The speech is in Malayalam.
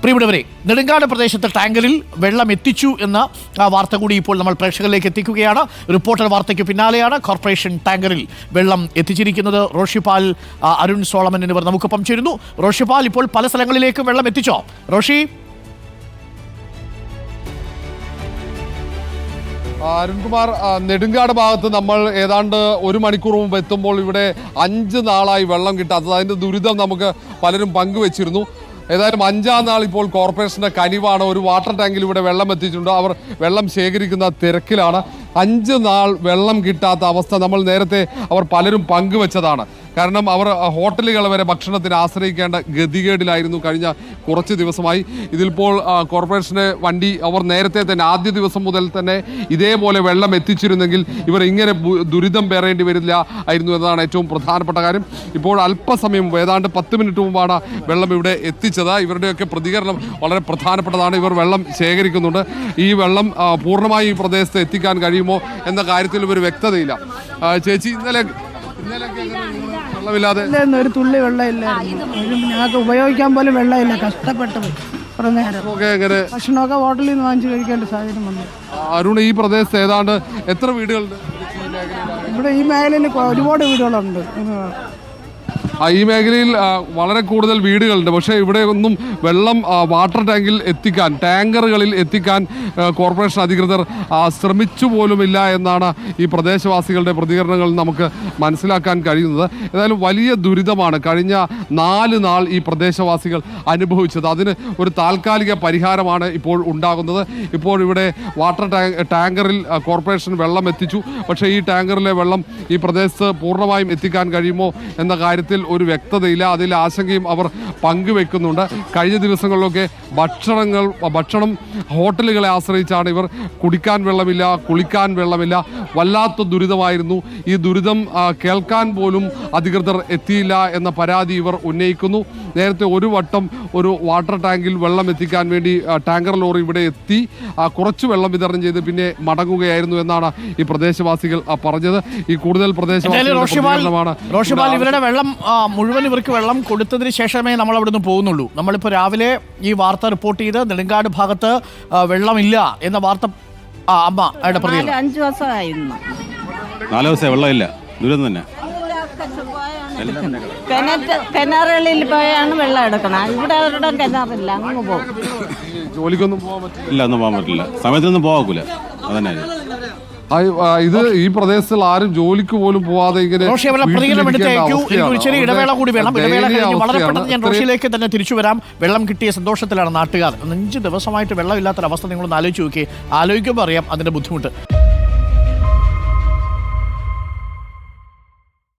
പ്രിയപ്പെട്ടവരെ, നെടുങ്കാട് പ്രദേശത്ത് ടാങ്കറിൽ വെള്ളം എത്തിച്ചു എന്ന വാർത്ത കൂടി ഇപ്പോൾ നമ്മൾ പ്രേക്ഷകരിലേക്ക് എത്തിക്കുകയാണ്. റിപ്പോർട്ടർ വാർത്തയ്ക്ക് പിന്നാലെയാണ് കോർപ്പറേഷൻ ടാങ്കറിൽ വെള്ളം എത്തിച്ചിരിക്കുന്നത്. റോഷിപാൽ, അരുൺ സോളമൻ എന്നിവർ നമുക്കൊപ്പം ചേരുന്നു. റോഷിപാൽ, ഇപ്പോൾ പല സ്ഥലങ്ങളിലേക്കും വെള്ളം എത്തിച്ചോ? റോഷി. അരുൺകുമാർ, നെടുങ്കാട് ഭാഗത്ത് നമ്മൾ ഏതാണ്ട് 1 മണിക്കൂർ മുമ്പ് എത്തുമ്പോൾ ഇവിടെ 5 നാളായി വെള്ളം കിട്ടാത്തത്, അതിൻ്റെ ദുരിതം നമുക്ക് പലരും പങ്കുവച്ചിരുന്നു. ഏതായാലും 5-ാം നാൾ ഇപ്പോൾ കോർപ്പറേഷൻ്റെ കനിവാണ്. ഒരു വാട്ടർ ടാങ്കിൽ ഇവിടെ വെള്ളം എത്തിച്ചിട്ടുണ്ട്. അവർ വെള്ളം ശേഖരിക്കുന്ന തിരക്കിലാണ്. 5 നാൾ വെള്ളം കിട്ടാത്ത അവസ്ഥ നമ്മൾ നേരത്തെ അവർ പലരും പങ്കുവച്ചതാണ്. കാരണം അവർ ഹോട്ടലുകൾ വരെ ഭക്ഷണത്തിന് ആശ്രയിക്കേണ്ട ഗതികേടിലായിരുന്നു കഴിഞ്ഞ കുറച്ച് ദിവസമായി. ഇതിലിപ്പോൾ കോർപ്പറേഷൻ്റെ വണ്ടി അവർ നേരത്തെ തന്നെ ആദ്യ ദിവസം മുതൽ തന്നെ ഇതേപോലെ വെള്ളം എത്തിച്ചിരുന്നെങ്കിൽ ഇവർ ഇങ്ങനെ ദുരിതം പേറേണ്ടി വരില്ല ആയിരുന്നു എന്നതാണ് ഏറ്റവും പ്രധാനപ്പെട്ട കാര്യം. ഇപ്പോൾ അല്പസമയം മുമ്പ്, ഏതാണ്ട് 10 മിനിറ്റ് മുമ്പാണ് വെള്ളം ഇവിടെ എത്തിച്ചത്. ഇവരുടെയൊക്കെ പ്രതികരണം വളരെ പ്രധാനപ്പെട്ടതാണ്. ഇവർ വെള്ളം ശേഖരിക്കുന്നുണ്ട്. ഈ വെള്ളം പൂർണ്ണമായി ഈ പ്രദേശത്ത് എത്തിക്കാൻ കഴിയുമോ എന്ന കാര്യത്തിൽ ഒരു വ്യക്തതയില്ല. ചേച്ചി, ഇന്നലെ വെള്ളമില്ലാതെ ഒരു തുള്ളി വെള്ളമില്ല, ഞങ്ങൾക്ക് ഉപയോഗിക്കാൻ പോലും വെള്ളമില്ല. കഷ്ടപ്പെട്ടു കുറെ നേരം. ഭക്ഷണമൊക്കെ ഹോട്ടലിൽ നിന്ന് വാങ്ങിച്ചു കഴിക്കേണ്ട സാഹചര്യം വന്നു. അരുൺ, ഈ പ്രദേശത്ത് ഏതാണ്ട് എത്ര വീടുകളുണ്ട്? ഇവിടെ ഈ മേഖലയിൽ ഒരുപാട് വീടുകളുണ്ട്. ഈ മേഖലയിൽ വളരെ കൂടുതൽ വീടുകളുണ്ട്. പക്ഷേ ഇവിടെ ഒന്നും വെള്ളം വാട്ടർ ടാങ്കിൽ എത്തിക്കാൻ, ടാങ്കറുകളിൽ എത്തിക്കാൻ കോർപ്പറേഷൻ അധികൃതർ ശ്രമിച്ചു പോലുമില്ല എന്നാണ് ഈ പ്രദേശവാസികളുടെ പ്രതികരണങ്ങളിൽ നമുക്ക് മനസ്സിലാക്കാൻ കഴിയുന്നത്. ഏതായാലും വലിയ ദുരിതമാണ് കഴിഞ്ഞ 4 നാൾ ഈ പ്രദേശവാസികൾ അനുഭവിച്ചത്. അതിന് ഒരു താൽക്കാലിക പരിഹാരമാണ് ഇപ്പോൾ ഉണ്ടാകുന്നത്. ഇപ്പോൾ ഇവിടെ വാട്ടർ ടാങ്കറിൽ കോർപ്പറേഷൻ വെള്ളം എത്തിച്ചു. പക്ഷേ ഈ ടാങ്കറിലെ വെള്ളം ഈ പ്രദേശത്ത് പൂർണ്ണമായും എത്തിക്കാൻ കഴിയുമോ എന്ന കാര്യത്തിൽ ഒരു വ്യക്തതയില്ല. അതിൽ ആശങ്കയും അവർ പങ്കുവെക്കുന്നുണ്ട്. കഴിഞ്ഞ ദിവസങ്ങളിലൊക്കെ ഭക്ഷണം ഹോട്ടലുകളെ ആശ്രയിച്ചാണ് ഇവർ. കുടിക്കാൻ വെള്ളമില്ല, കുളിക്കാൻ വെള്ളമില്ല, വല്ലാത്ത ദുരിതമായിരുന്നു. ഈ ദുരിതം കേൾക്കാൻ പോലും അധികൃതർ എത്തിയില്ല എന്ന പരാതി ഇവർ ഉന്നയിക്കുന്നു. നേരത്തെ ഒരു വട്ടം ഒരു വാട്ടർ ടാങ്കിൽ വെള്ളം എത്തിക്കാൻ വേണ്ടി ടാങ്കർ ലോറി ഇവിടെ എത്തി കുറച്ച് വെള്ളം വിതരണം ചെയ്ത് പിന്നെ മടങ്ങുകയായിരുന്നു എന്നാണ് ഈ പ്രദേശവാസികൾ പറഞ്ഞത്. ഈ കൂടുതൽ പ്രദേശവാസികൾ ഇവരുടെ വെള്ളം മുഴുവൻ ഇവർക്ക് വെള്ളം കൊടുത്തതിന് ശേഷമേ നമ്മൾ അവിടെ നിന്ന് പോകുന്നുള്ളൂ. നമ്മളിപ്പോൾ രാവിലെ ഈ വാർത്ത റിപ്പോർട്ട് ചെയ്ത് നെടുങ്കാട് ഭാഗത്ത് വെള്ളമില്ല എന്ന വാർത്ത അമ്മ 5 ദിവസമായിരുന്നു. 4 ദിവസം വെള്ളമില്ല, ദുരിതം തന്നെ. കിണറുകളിൽ പോയാണ് വെള്ളം എടുക്കണം. ഇവിടെ അവരുടെ കിണറില്ല, അങ്ങ് പോകും. ജോലിക്കൊന്നും പോകാൻ പറ്റില്ല. ഇല്ല, ഒന്നും പോകാൻ പറ്റില്ല. സമയത്തൊന്നും പോകാക്കൂല. അതന്നെ ഇത് ഈ പ്രദേശത്തിൽ ആരും ജോലിക്ക് പോലും പോവാതെ ഇങ്ങനെ ചെറിയ ഇടവേള കൂടി വേണം. ഇടവേള കഴിഞ്ഞ് വളരെ പെട്ടെന്ന് ഞാൻ റോഷിയിലേക്ക് തന്നെ തിരിച്ചു വരാം. വെള്ളം കിട്ടിയ സന്തോഷത്തിലാണ് നാട്ടുകാർ. 5 ദിവസമായിട്ട് വെള്ളമില്ലാത്തൊരവസ്ഥ നിങ്ങളൊന്ന് ആലോചിച്ച് നോക്കിയേ. ആലോചിക്കുമ്പോൾ അറിയാം അതിന്റെ ബുദ്ധിമുട്ട്.